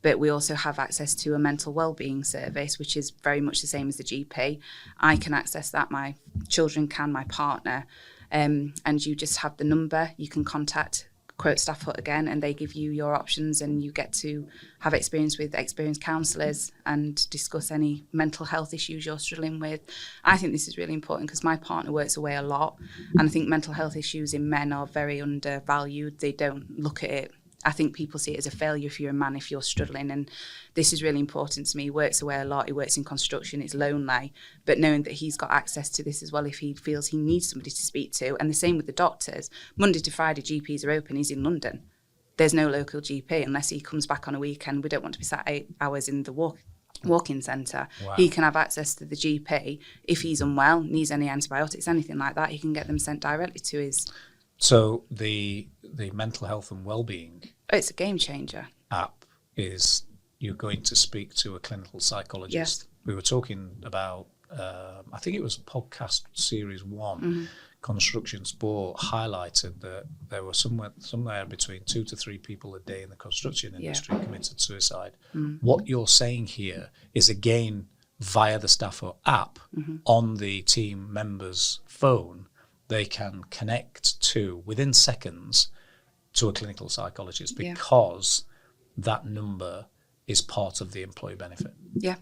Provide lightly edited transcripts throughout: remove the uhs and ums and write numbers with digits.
But we also have access to a mental wellbeing service, which is very much the same as the GP. I can access that, my children can, my partner, and you just have the number. You can contact quote STAFFHUT again, and they give you your options, and you get to have experience with experienced counsellors and discuss any mental health issues you're struggling with. I think this is really important because my partner works away a lot, and I think mental health issues in men are very undervalued. They don't look at it. I think people see it as a failure if you're a man, if you're struggling, and this is really important to me. He works away a lot, he works in construction, it's lonely, but knowing that he's got access to this as well if he feels he needs somebody to speak to. And the same with the doctors. Monday to Friday, GPs are open, he's in London. There's no local GP unless he comes back on a weekend. We don't want to be sat 8 hours in the walk-in centre. Wow. He can have access to the GP. If he's unwell, needs any antibiotics, anything like that, he can get them sent directly to his... So the mental health and wellbeing It's a game changer. app is you're going to speak to a clinical psychologist. Yes. We were talking about, I think it was podcast series 1, Construction Sport highlighted that there were somewhere between 2 to 3 people a day in the construction industry committed suicide. What you're saying here is, again, via the STAFFHUT app on the team member's phone, they can connect to, within seconds, to a clinical psychologist because that number is part of the employee benefit. Yeah,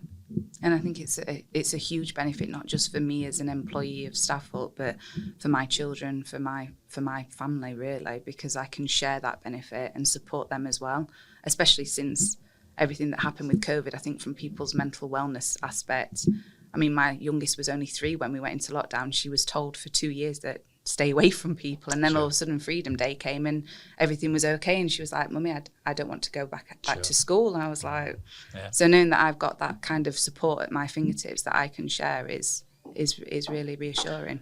and I think it's a huge benefit, not just for me as an employee of STAFFHUT, but for my children, for my family, really, because I can share that benefit and support them as well, especially since everything that happened with COVID. I think from people's mental wellness aspect, I mean, my youngest was only 3 when we went into lockdown. She was told for 2 years that stay away from people, and then all of a sudden Freedom Day came and everything was okay, and she was like, Mummy, I don't want to go back to school. And I was like, so knowing that I've got that kind of support at my fingertips that I can share is really reassuring.